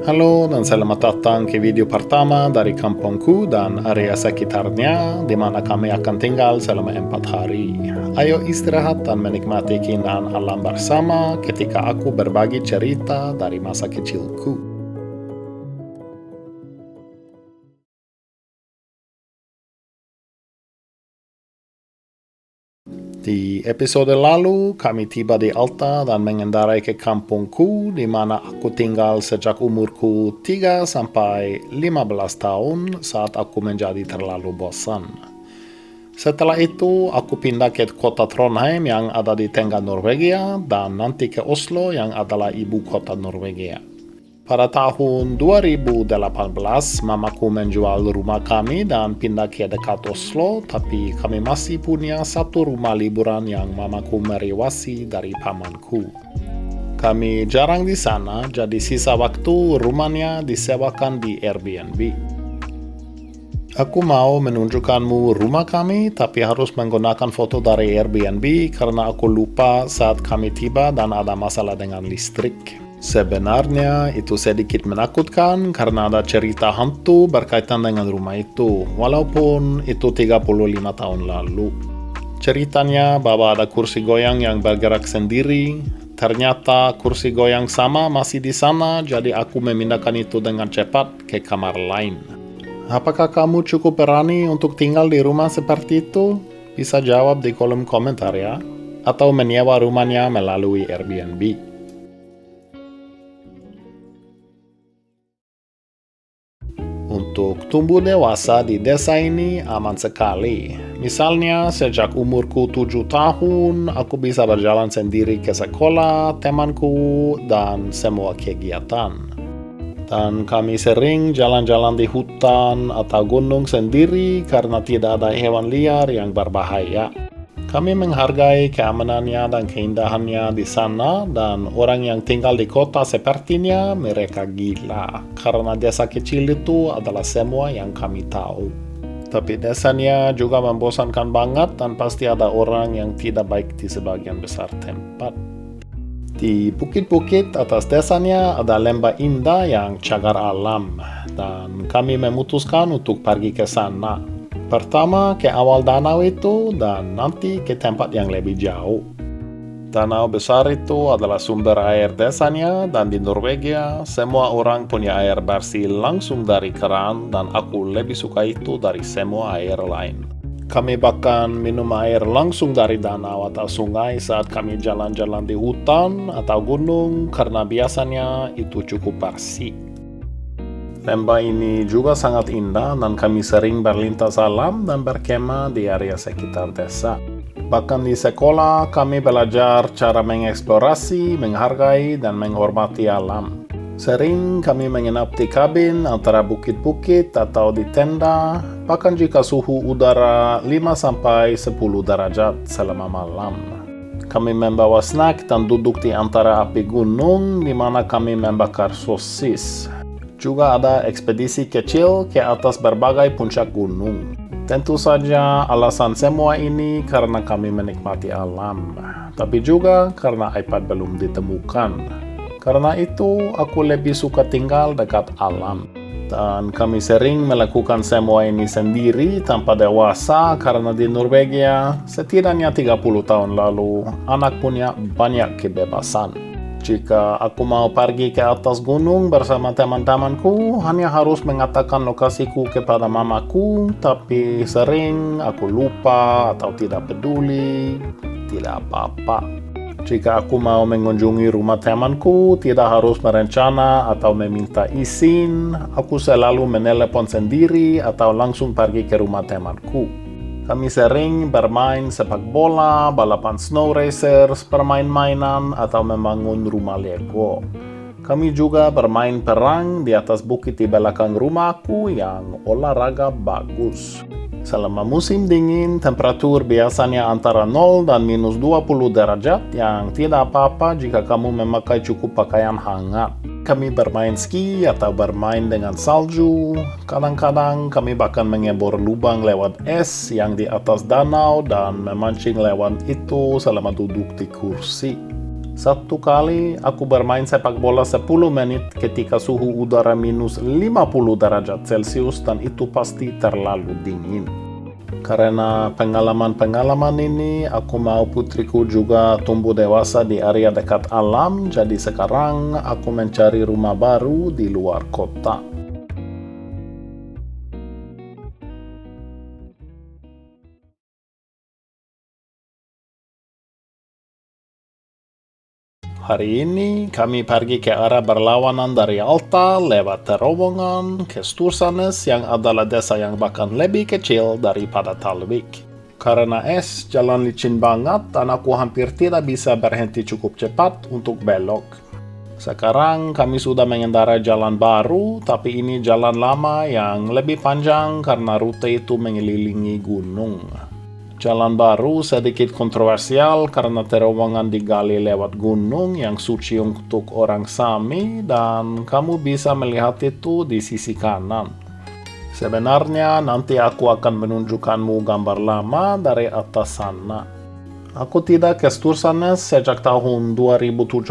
Halo dan selamat datang ke video pertama dari kampungku dan area sekitarnya di mana kami akan tinggal selama 4 hari. Ayo istirahat dan menikmati keindahan alam bersama ketika aku berbagi cerita dari masa kecilku. Di episode lalu, kami tiba di Alta dan mengendarai ke kampungku di mana aku tinggal sejak umurku 3 sampai 15 tahun saat aku menjadi terlalu bosan. Setelah itu, aku pindah ke kota Trondheim yang ada di tengah Norwegia dan nanti ke Oslo yang adalah ibu kota Norwegia. Pada tahun 2018, mamaku menjual rumah kami dan pindah ke dekat Oslo, tapi kami masih punya satu rumah liburan yang mamaku merewasi dari pamanku. Kami jarang di sana, jadi sisa waktu rumahnya disewakan di Airbnb. Aku mau menunjukkanmu rumah kami, tapi harus menggunakan foto dari Airbnb karena aku lupa saat kami tiba dan ada masalah dengan listrik. Sebenarnya itu sedikit menakutkan karena ada cerita hantu berkaitan dengan rumah itu, walaupun itu 35 tahun lalu. Ceritanya bahwa ada kursi goyang yang bergerak sendiri. Ternyata kursi goyang sama masih di sana, jadi aku memindahkan itu dengan cepat ke kamar lain. Apakah kamu cukup berani untuk tinggal di rumah seperti itu? Bisa jawab di kolom komentar ya. Atau menyewa rumahnya melalui Airbnb. Untuk tumbuh dewasa di desa ini aman sekali. Misalnya, sejak umurku 7 tahun, aku bisa berjalan sendiri ke sekolah, temanku, dan semua kegiatan. Dan kami sering jalan-jalan di hutan atau gunung sendiri karena tidak ada hewan liar yang berbahaya. Kami menghargai keamanannya dan keindahannya di sana, dan orang yang tinggal di kota sepertinya mereka gila karena desa kecil itu adalah semua yang kami tahu. Tapi desanya juga membosankan banget dan pasti ada orang yang tidak baik di sebagian besar tempat. Di bukit-bukit atas desanya ada lembah indah yang cagar alam, dan kami memutuskan untuk pergi ke sana. Pertama ke awal danau itu dan nanti ke tempat yang lebih jauh. Danau besar itu adalah sumber air desanya dan di Norwegia semua orang punya air bersih langsung dari keran dan aku lebih suka itu dari semua air lain. Kami bahkan minum air langsung dari danau atau sungai saat kami jalan-jalan di hutan atau gunung karena biasanya itu cukup bersih. Lembah ini juga sangat indah dan kami sering berlintas alam dan berkemah di area sekitar desa. Bahkan di sekolah kami belajar cara mengeksplorasi, menghargai, dan menghormati alam. Sering kami menginap di kabin antara bukit-bukit atau di tenda, bahkan jika suhu udara 5-10 derajat selama malam. Kami membawa snack dan duduk di antara api gunung di mana kami membakar sosis. Juga ada ekspedisi kecil ke atas berbagai puncak gunung. Tentu saja alasan semua ini karena kami menikmati alam, tapi juga karena iPad belum ditemukan. Karena itu, aku lebih suka tinggal dekat alam. Dan kami sering melakukan semua ini sendiri tanpa dewasa karena di Norwegia, setidaknya 30 tahun lalu, anak punya banyak kebebasan. Jika aku mau pergi ke atas gunung bersama teman-temanku, hanya harus mengatakan lokasiku kepada mamaku, tapi sering aku lupa atau tidak peduli, tidak apa-apa. Jika aku mau mengunjungi rumah temanku, tidak harus merencana atau meminta izin, aku selalu menelepon sendiri atau langsung pergi ke rumah temanku. Kami sering bermain sepak bola, balapan snow racers, permain-mainan, atau membangun rumah Lego. Kami juga bermain perang di atas bukit di belakang rumahku yang olahraga bagus. Selama musim dingin, temperatur biasanya antara 0 dan minus 20 derajat yang tidak apa-apa jika kamu memakai cukup pakaian hangat. Kami bermain ski atau bermain dengan salju. Kadang-kadang kami bahkan mengebor lubang lewat es yang di atas danau dan memancing lewat itu selama duduk di kursi. Satu kali aku bermain sepak bola 10 menit ketika suhu udara minus 50 derajat Celcius dan itu pasti terlalu dingin. Karena pengalaman-pengalaman ini, aku mau putriku juga tumbuh dewasa di area dekat alam, jadi sekarang aku mencari rumah baru di luar kota. Hari ini kami pergi ke arah berlawanan dari Alta lewat terowongan ke Stursanes yang adalah desa yang bahkan lebih kecil daripada Talvik. Karena es, jalan licin banget dan aku hampir tidak bisa berhenti cukup cepat untuk belok. Sekarang kami sudah mengendarai jalan baru, tapi ini jalan lama yang lebih panjang karena rute itu mengelilingi gunung. Jalan baru sedikit kontroversial karena terowongan digali lewat gunung yang suci untuk orang Sami dan kamu bisa melihat itu di sisi kanan. Sebenarnya nanti aku akan menunjukkanmu gambar lama dari atas sana. Aku tidak ke Stursanes sejak tahun 2017,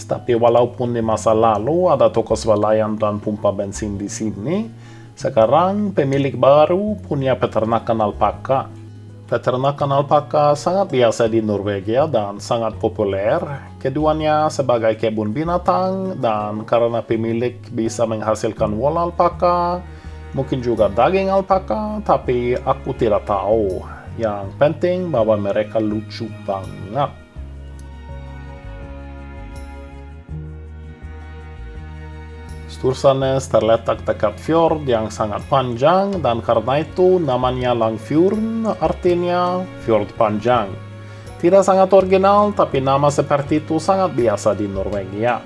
tapi walaupun di masa lalu ada toko swalayan dan pompa bensin di sini, sekarang pemilik baru punya peternakan alpaka. Peternakan alpaka sangat biasa di Norwegia dan sangat populer. Keduanya sebagai kebun binatang dan karena pemilik bisa menghasilkan wol alpaka, mungkin juga daging alpaka, tapi aku tidak tahu. Yang penting bahwa mereka lucu banget. Stursanes terletak dekat fjord yang sangat panjang dan karena itu namanya Langfjorden, artinya fjord panjang. Tidak sangat original, tapi nama seperti itu sangat biasa di Norwegia.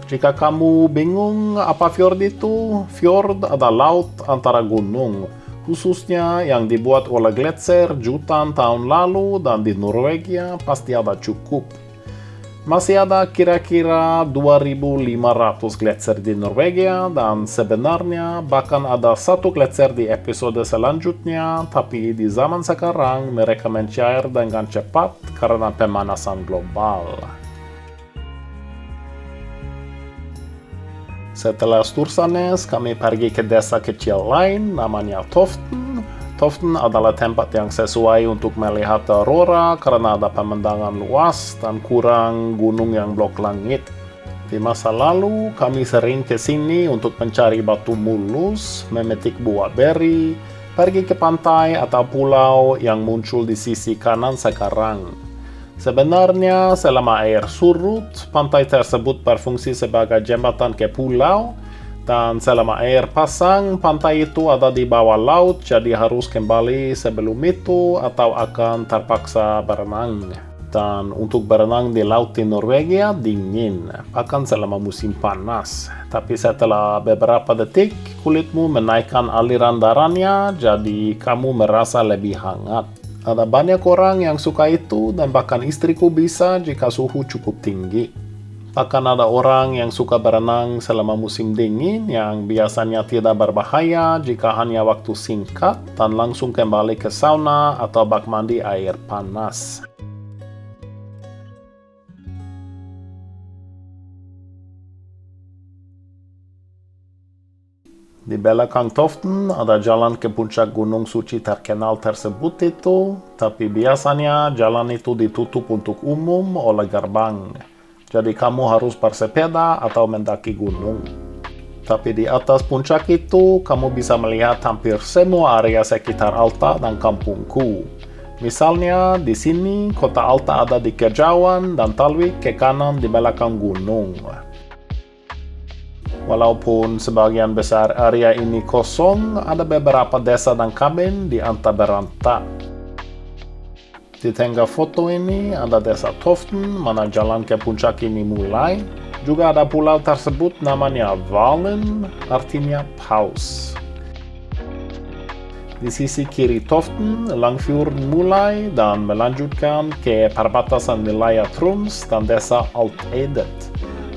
Jika kamu bingung apa fjord itu, fjord adalah laut antara gunung, khususnya yang dibuat oleh gletser jutaan tahun lalu dan di Norwegia pasti ada cukup. Masih ada kira-kira 2.500 gletser di Norwegia dan sebenarnya bahkan ada satu gletser di episode selanjutnya, tapi di zaman sekarang mereka mencair dengan cepat karena pemanasan global. Setelah Stursanes, kami pergi ke desa kecil lain namanya Toften. Toften adalah tempat yang sesuai untuk melihat aurora karena ada pemandangan luas dan kurang gunung yang blok langit. Di masa lalu, kami sering ke sini untuk mencari batu mulus, memetik buah beri, pergi ke pantai atau pulau yang muncul di sisi kanan sekarang. Sebenarnya, selama air surut, pantai tersebut berfungsi sebagai jembatan ke pulau, dan selama air pasang, pantai itu ada di bawah laut, jadi harus kembali sebelum itu atau akan terpaksa berenang. Dan untuk berenang di laut di Norwegia dingin, bahkan selama musim panas. Tapi setelah beberapa detik, kulitmu menaikkan aliran darahnya, jadi kamu merasa lebih hangat. Ada banyak orang yang suka itu dan bahkan istriku bisa jika suhu cukup tinggi. Bahkan ada orang yang suka berenang selama musim dingin yang biasanya tidak berbahaya jika hanya waktu singkat dan langsung kembali ke sauna atau bak mandi air panas. Di belakang Toften ada jalan ke puncak gunung suci terkenal tersebut itu, tapi biasanya jalan itu ditutup untuk umum oleh gerbang. Jadi kamu harus bersepeda atau mendaki gunung. Tapi di atas puncak itu, kamu bisa melihat hampir semua area sekitar Alta dan kampungku. Misalnya, di sini kota Alta ada di kejauhan dan Talvik ke kanan di belakang gunung. Walaupun sebagian besar area ini kosong, ada beberapa desa dan kabin di anta beranta. Di tengah foto ini ada desa Toften, mana jalan ke puncak ini mulai. Juga ada pulau tersebut namanya Valen, artinya paus. Di sisi kiri Toften, Langfjorden mulai dan melanjutkan ke perbatasan wilayah Troms dan desa Alt-Eidet,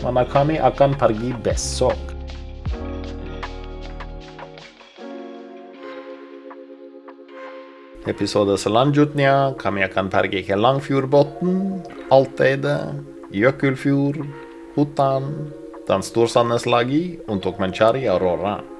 mana kami akan pergi besok. Episode selanjutnya kami akan pergi ke Langfjordbotn, Alt-Eidet, Jökulfjord, hutan, dan Storsandes lagi untuk mencari aurora.